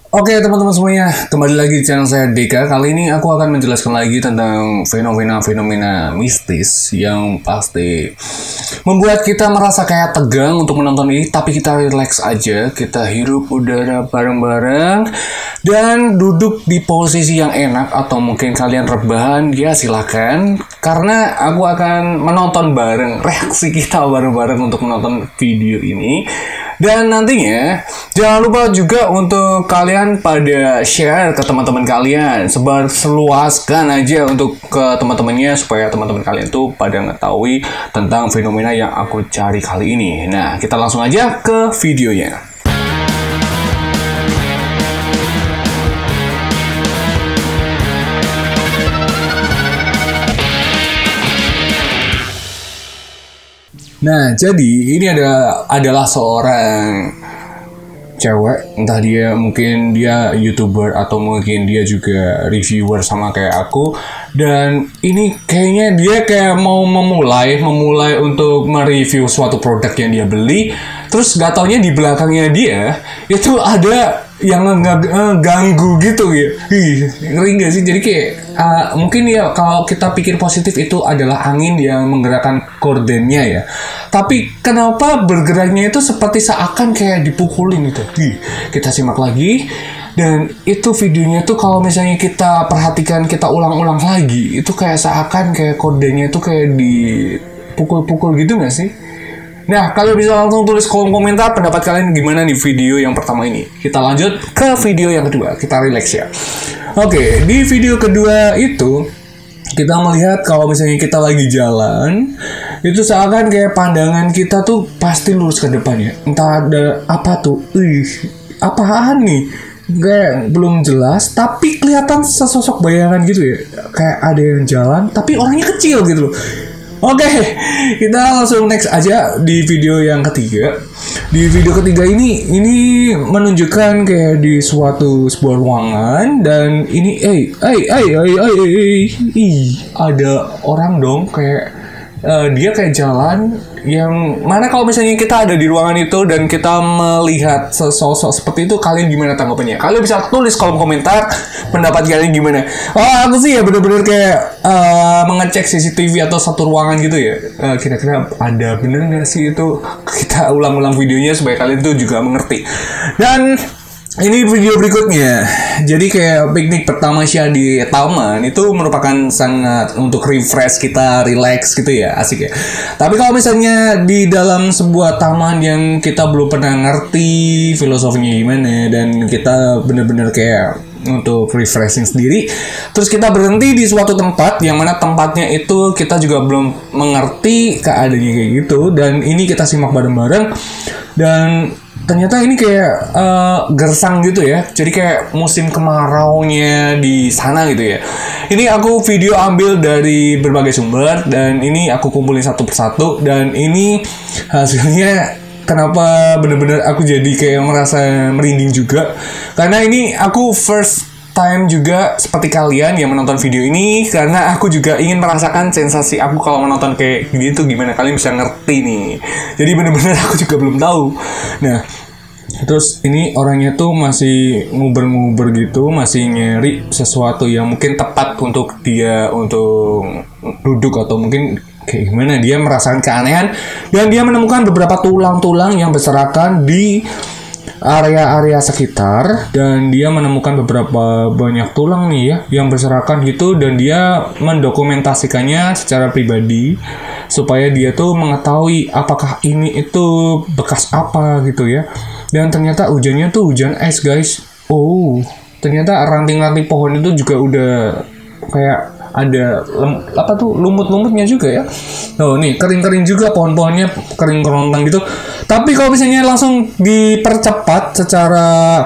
Oke teman-teman semuanya, kembali lagi di channel saya Deka. Kali ini aku akan menjelaskan lagi tentang fenomena-fenomena mistis yang pasti membuat kita merasa kayak tegang untuk menonton ini. Tapi kita relax aja, kita hirup udara bareng-bareng dan duduk di posisi yang enak. Atau mungkin kalian rebahan, ya silakan. Karena aku akan menonton bareng, reaksi kita bareng-bareng untuk menonton video ini. Dan nantinya jangan lupa juga untuk kalian pada share ke teman-teman kalian, seluaskan aja untuk ke teman-temannya supaya teman-teman kalian tuh pada mengetahui tentang fenomena yang aku cari kali ini. Nah, kita langsung aja ke videonya. Nah, jadi ini adalah seorang cewek, entah dia mungkin dia YouTuber atau mungkin dia juga reviewer sama kayak aku. Dan ini kayaknya dia kayak mau memulai untuk mereview suatu produk yang dia beli. Terus gak taunya di belakangnya dia itu ada yang ganggu gitu ya. Ngeri gak sih? Jadi kayak mungkin ya kalau kita pikir positif itu adalah angin yang menggerakkan kordennya ya. Tapi kenapa bergeraknya itu seperti seakan kayak dipukulin gitu. Kita simak lagi. Dan itu videonya tuh kalau misalnya kita perhatikan, kita ulang-ulang lagi, itu kayak seakan kayak kordennya itu kayak dipukul-pukul gitu gak sih? Nah, kalian bisa langsung tulis kolom komentar pendapat kalian gimana di video yang pertama ini. Kita lanjut ke video yang kedua, kita relax ya. Oke, di video kedua itu kita melihat kalau misalnya kita lagi jalan, itu seakan kayak pandangan kita tuh pasti lurus ke depan ya. Entah ada apa tuh, apaan nih? Kayak belum jelas, tapi kelihatan sesosok bayangan gitu ya. Kayak ada yang jalan, tapi orangnya kecil gitu loh. Oke, kita langsung next aja di video yang ketiga. Di video ketiga ini menunjukkan kayak di sebuah ruangan dan ini ada orang dong kayak dia kayak jalan yang mana kalau misalnya kita ada di ruangan itu dan kita melihat sesosok seperti itu, kalian gimana tanggapannya? Kalian bisa tulis kolom komentar pendapat kalian gimana. Aku sih ya bener-bener kayak mengecek CCTV atau satu ruangan gitu ya. Kira-kira ada bener nggak sih itu? Kita ulang-ulang videonya supaya kalian tuh juga mengerti. Dan ini video berikutnya. Jadi kayak piknik pertama Syah di taman itu merupakan sangat untuk refresh kita, relax gitu ya, asik ya. Tapi kalau misalnya di dalam sebuah taman yang kita belum pernah ngerti filosofinya gimana dan kita bener-bener kayak untuk refreshing sendiri, terus kita berhenti di suatu tempat yang mana tempatnya itu kita juga belum mengerti keadaannya kayak gitu, dan ini kita simak bareng-bareng. Dan ternyata ini kayak gersang gitu ya. Jadi kayak musim kemaraunya di sana gitu ya. Ini aku video ambil dari berbagai sumber dan ini aku kumpulin satu persatu. Dan ini hasilnya kenapa bener-bener aku jadi kayak merasa merinding juga. Karena ini aku first time juga seperti kalian yang menonton video ini, karena aku juga ingin merasakan sensasi aku kalau menonton kayak gini tuh gimana. Kalian bisa ngerti nih. Jadi bener-bener aku juga belum tahu. Nah, terus ini orangnya tuh masih nguber-nguber gitu, masih nyari sesuatu yang mungkin tepat untuk dia untuk duduk atau mungkin kayak gimana. Dia merasakan keanehan dan dia menemukan beberapa tulang-tulang yang berserakan di area-area sekitar, dan dia menemukan beberapa banyak tulang nih ya yang berserakan gitu, dan dia mendokumentasikannya secara pribadi supaya dia tuh mengetahui apakah ini itu bekas apa gitu ya. Dan ternyata hujannya tuh hujan es guys. Ternyata ranting-ranting pohon itu juga udah kayak ada lumut-lumutnya juga ya. Nih kering-kering juga pohon-pohonnya, kering kerontang gitu. Tapi kalau misalnya langsung dipercepat secara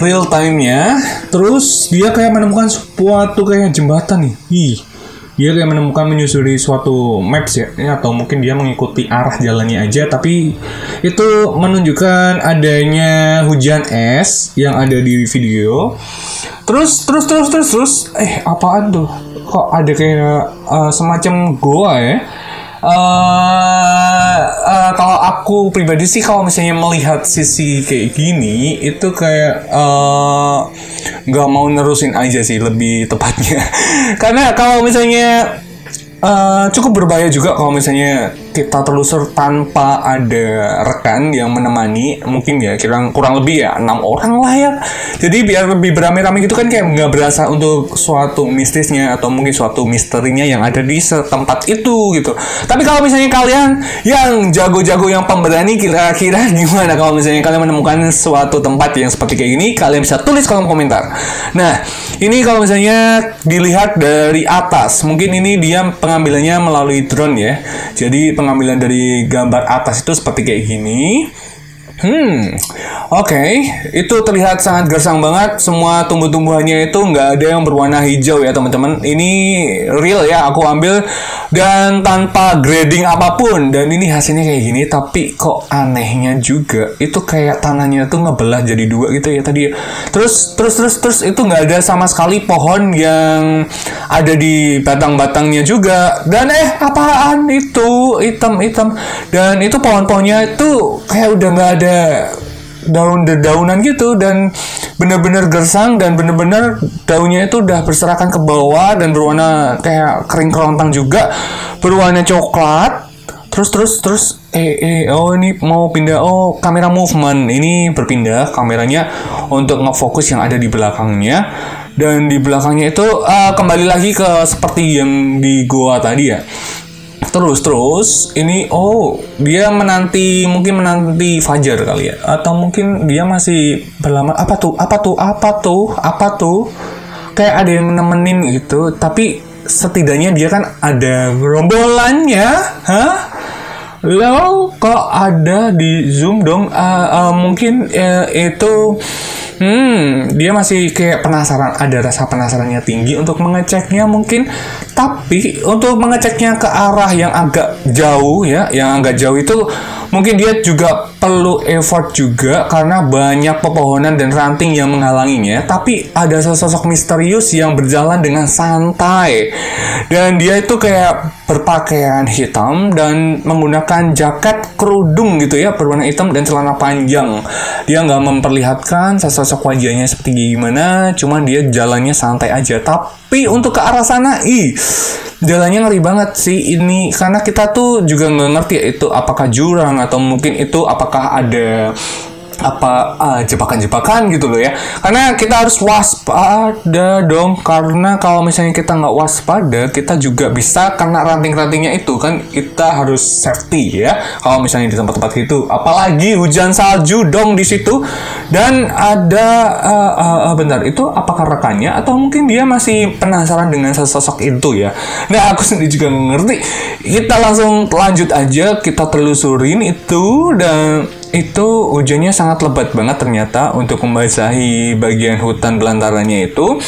real time-nya, terus dia kayak menemukan suatu kayak jembatan nih. Dia kayak menyusuri suatu maps ya, atau mungkin dia mengikuti arah jalannya aja, tapi itu menunjukkan adanya hujan es yang ada di video. Terus apaan tuh? Kok ada kayak semacam goa ya? kalau aku pribadi sih kalau misalnya melihat sisi kayak gini itu kayak nggak mau nerusin aja sih lebih tepatnya. Karena kalau misalnya cukup berbahaya juga kalau misalnya kita telusur tanpa ada rekan yang menemani, mungkin ya kurang lebih ya 6 orang lah ya. Jadi biar lebih beramai-ramai gitu kan kayak nggak berasa untuk suatu mistisnya atau mungkin suatu misterinya yang ada di setempat itu gitu. Tapi kalau misalnya kalian yang jago-jago yang pemberani, kira-kira gimana kalau misalnya kalian menemukan suatu tempat yang seperti kayak gini, kalian bisa tulis kolom komentar. Nah, ini kalau misalnya dilihat dari atas, mungkin ini dia pengambilannya melalui drone ya. Jadi pengambilan dari gambar atas itu seperti kayak gini. Oke. Itu terlihat sangat gersang banget. Semua tumbuh-tumbuhannya itu nggak ada yang berwarna hijau ya teman-teman. Ini real ya, aku ambil dan tanpa grading apapun. Dan ini hasilnya kayak gini. Tapi kok anehnya juga, itu kayak tanahnya tuh ngebelah jadi dua gitu ya tadi. Terus itu nggak ada sama sekali pohon yang ada di batang-batangnya juga. Dan apaan itu hitam-hitam. Dan itu pohon-pohonnya itu kayak udah nggak ada daun-daunan gitu dan bener-bener gersang dan bener-bener daunnya itu udah berserakan ke bawah dan berwarna kayak kering kerontang juga, berwarna coklat. Terus ini mau pindah, kamera movement ini berpindah kameranya untuk ngefokus yang ada di belakangnya, dan di belakangnya itu kembali lagi ke seperti yang di goa tadi ya. Terus ini dia mungkin menanti fajar kali ya, atau mungkin dia masih berlama. Apa tuh kayak ada yang nemenin gitu, tapi setidaknya dia kan ada gerombolannya. Lo kok ada di zoom dong? Mungkin itu dia masih kayak penasaran, ada rasa penasarannya tinggi untuk mengeceknya mungkin. Tapi untuk mengeceknya ke arah yang agak jauh ya, yang agak jauh itu mungkin dia juga perlu effort juga karena banyak pepohonan dan ranting yang menghalanginya. Tapi ada sosok misterius yang berjalan dengan santai, dan dia itu kayak berpakaian hitam dan menggunakan jaket kerudung gitu ya, berwarna hitam dan celana panjang. Dia nggak memperlihatkan sosok wajahnya seperti gimana, cuman dia jalannya santai aja. Tapi untuk ke arah sana, jalannya ngeri banget sih ini, karena kita tuh juga nggak ngerti ya itu apakah jurang atau mungkin itu apakah ada jebakan-jebakan gitu loh ya. Karena kita harus waspada dong, karena kalau misalnya kita nggak waspada, kita juga bisa kena ranting-rantingnya itu kan. Kita harus safety ya kalau misalnya di tempat-tempat itu, apalagi hujan salju dong di situ. Dan ada bentar, itu apakah rekannya atau mungkin dia masih penasaran dengan sosok itu ya. Nah, aku sendiri juga nggak ngerti. Kita langsung lanjut aja, kita telusurin itu, dan itu hujannya sangat lebat banget ternyata untuk membasahi bagian hutan belantaranya itu.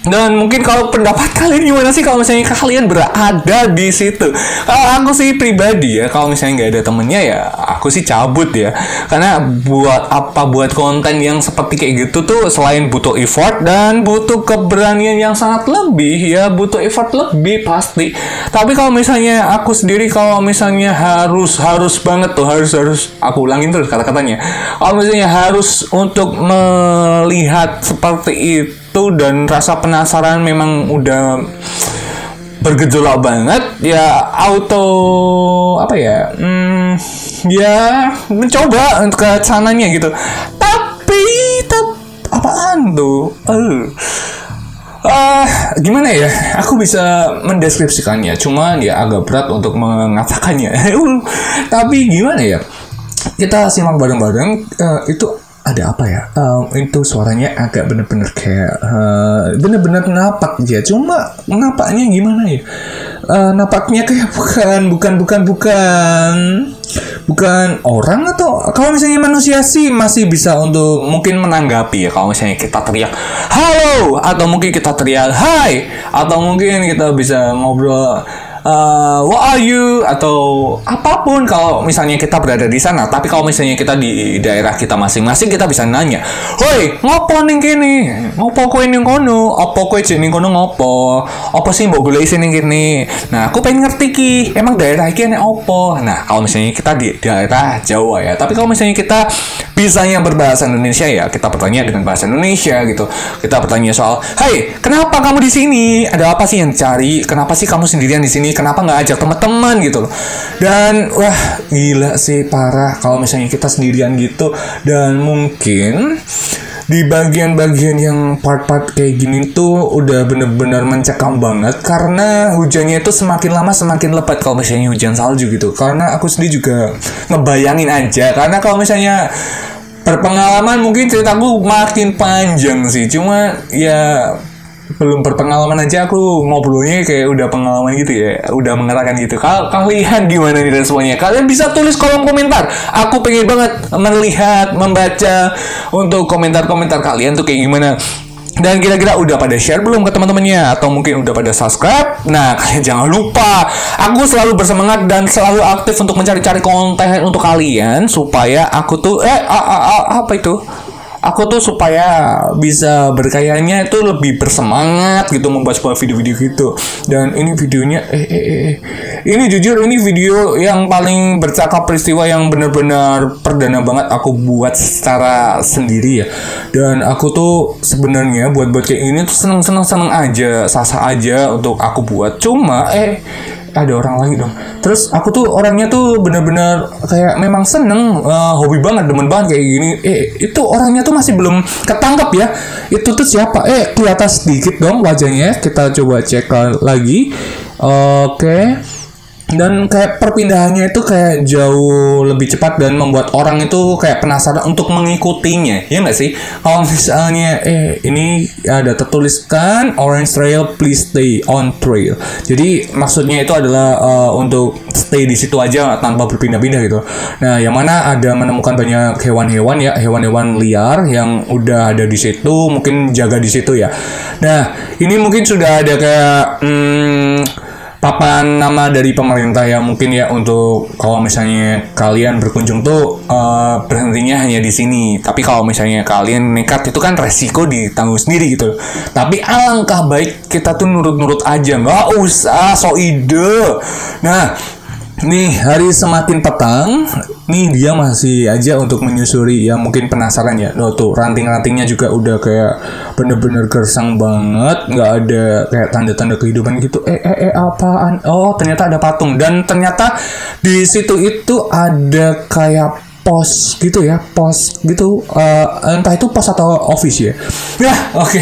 Dan mungkin kalau pendapat kalian gimana sih kalau misalnya kalian berada di situ? Kalau aku sih pribadi ya, kalau misalnya nggak ada temennya ya aku sih cabut ya. Karena buat konten yang seperti kayak gitu tuh selain butuh effort dan butuh keberanian yang sangat lebih ya, butuh effort lebih pasti. Tapi kalau misalnya aku sendiri, kalau misalnya harus banget tuh, harus aku ulangin terus kata-katanya. Kalau misalnya harus untuk melihat seperti itu dan rasa penasaran memang udah bergejolak banget ya, mencoba ke sananya gitu. Tapi apaan tuh? Gimana ya? Aku bisa mendeskripsikannya, cuman ya agak berat untuk mengatakannya. Tapi gimana ya? Kita simak bareng-bareng. Itu ada apa ya? Itu suaranya agak bener-bener kayak bener-bener napak ya. Cuma napaknya gimana ya? Napaknya kayak bukan orang, atau kalau misalnya manusia sih masih bisa untuk mungkin menanggapi ya. Kalau misalnya kita teriak halo, atau mungkin kita teriak hai, atau mungkin kita bisa ngobrol what are you atau apapun kalau misalnya kita berada di sana. Tapi kalau misalnya kita di daerah kita masing-masing, kita bisa nanya, "Hoi, ngopo ning kene? Ngopo kowe ning kono? Apa kowe jeneng kono ngopo? Apa sih mbok goleki ning kene?" Nah, aku pengen ngerti ki, emang daerah iki enek opo? Nah, kalau misalnya kita di daerah Jawa ya. Tapi kalau misalnya kita bisanya berbahasa Indonesia ya, kita bertanya dengan bahasa Indonesia gitu. Kita bertanya soal, "Hai, kenapa kamu di sini? Ada apa sih yang cari? Kenapa sih kamu sendirian di sini? Kenapa nggak ajak teman-teman gitu loh?" Dan wah, gila sih, parah kalau misalnya kita sendirian gitu. Dan mungkin di bagian-bagian yang part-part kayak gini tuh udah bener-bener mencekam banget karena hujannya itu semakin lama semakin lebat kalau misalnya hujan salju gitu. Karena aku sendiri juga ngebayangin aja, karena kalau misalnya berpengalaman mungkin ceritaku makin panjang sih, cuma ya belum berpengalaman aja aku ngobrolnya kayak udah pengalaman gitu ya, udah mengerahkan gitu. Kalian gimana nih responnya? Kalian bisa tulis kolom komentar. Aku pengen banget melihat, membaca untuk komentar-komentar kalian tuh kayak gimana. Dan kira-kira udah pada share belum ke teman-temannya? Atau mungkin udah pada subscribe? Nah, kalian jangan lupa. Aku selalu bersemangat dan selalu aktif untuk mencari-cari konten untuk kalian supaya aku tuh apa itu? Aku tuh supaya bisa berkayanya itu lebih bersemangat gitu membuat sebuah video-video gitu. Dan ini videonya ini jujur ini video yang paling bercakap peristiwa yang benar-benar perdana banget aku buat secara sendiri ya. Dan aku tuh sebenarnya buat kayak ini tuh seneng aja, sah-sah aja untuk aku buat. Cuma ada orang lagi dong. Terus aku tuh orangnya tuh bener-bener kayak memang seneng, hobi banget, demen banget kayak gini. Itu orangnya tuh masih belum ketangkap ya. Itu tuh siapa? Kelihatan sedikit dong wajahnya. Kita coba cek lagi. Oke. Dan kayak perpindahannya itu kayak jauh lebih cepat dan membuat orang itu kayak penasaran untuk mengikutinya, ya nggak sih? Kalau misalnya ini ada tertuliskan orange trail, please stay on trail. Jadi maksudnya itu adalah untuk stay di situ aja tanpa berpindah-pindah gitu. Nah, yang mana ada menemukan banyak hewan-hewan ya, hewan-hewan liar yang udah ada di situ, mungkin jaga di situ ya. Nah, ini mungkin sudah ada kayak papan nama dari pemerintah ya mungkin ya, untuk kalau misalnya kalian berkunjung tuh berhentinya hanya di sini. Tapi kalau misalnya kalian nekat itu kan resiko ditanggung sendiri gitu. Tapi alangkah baik kita tuh nurut-nurut aja, nggak usah so ide. Nah, nih hari semakin petang, nih dia masih aja untuk menyusuri ya, mungkin penasaran ya. Loh tuh ranting-rantingnya juga udah kayak bener-bener gersang banget, nggak ada kayak tanda-tanda kehidupan gitu. Apaan? Oh, ternyata ada patung, dan ternyata di situ itu ada kayak pos gitu ya, pos gitu, entah itu pos atau office ya. Oke.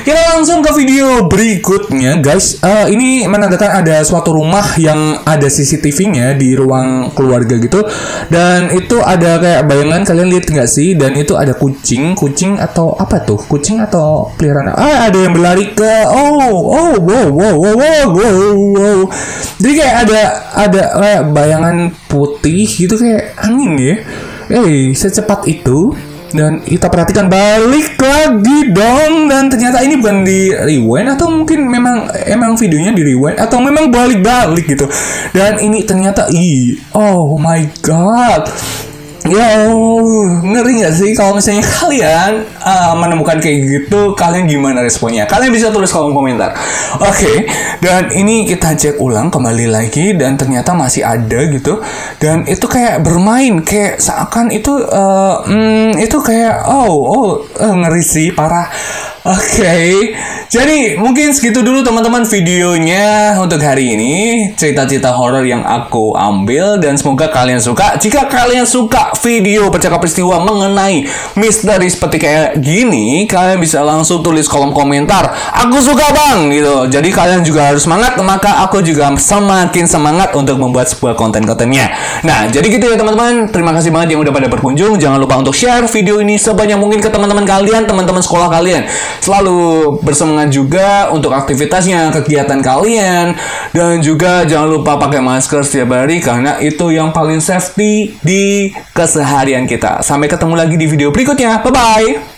Kita langsung ke video berikutnya guys. Ini menandakan ada suatu rumah yang ada CCTV-nya di ruang keluarga gitu, dan itu ada kayak bayangan, kalian lihat nggak sih? Dan itu ada kucing atau apa tuh? Kucing atau peliharaan? Ada yang berlari ke wow. Jadi kayak ada kayak bayangan putih gitu kayak angin ya. Secepat itu. Dan kita perhatikan balik lagi dong, dan ternyata ini bukan di rewind, atau mungkin emang videonya di rewind, atau memang balik gitu. Dan ini ternyata oh my god. Ngeri gak sih kalau misalnya kalian menemukan kayak gitu? Kalian gimana responnya? Kalian bisa tulis kolom komentar. Oke. Dan ini kita cek ulang kembali lagi, dan ternyata masih ada gitu. Dan itu kayak bermain, kayak seakan itu kayak ngeri sih, parah. Oke. Jadi mungkin segitu dulu teman-teman videonya untuk hari ini, cerita-cerita horor yang aku ambil, dan semoga kalian suka. Jika kalian suka video percakapan peristiwa mengenai misteri seperti kayak gini, kalian bisa langsung tulis kolom komentar, aku suka bang gitu. Jadi kalian juga harus semangat, maka aku juga semakin semangat untuk membuat sebuah konten-kontennya. Nah, jadi gitu ya teman-teman. Terima kasih banget yang udah pada berkunjung. Jangan lupa untuk share video ini sebanyak mungkin ke teman-teman kalian, teman-teman sekolah kalian. Selalu bersemangat juga untuk aktivitasnya, kegiatan kalian, dan juga jangan lupa pakai masker setiap hari karena itu yang paling safety di keseharian kita. Sampai ketemu lagi di video berikutnya. Bye bye.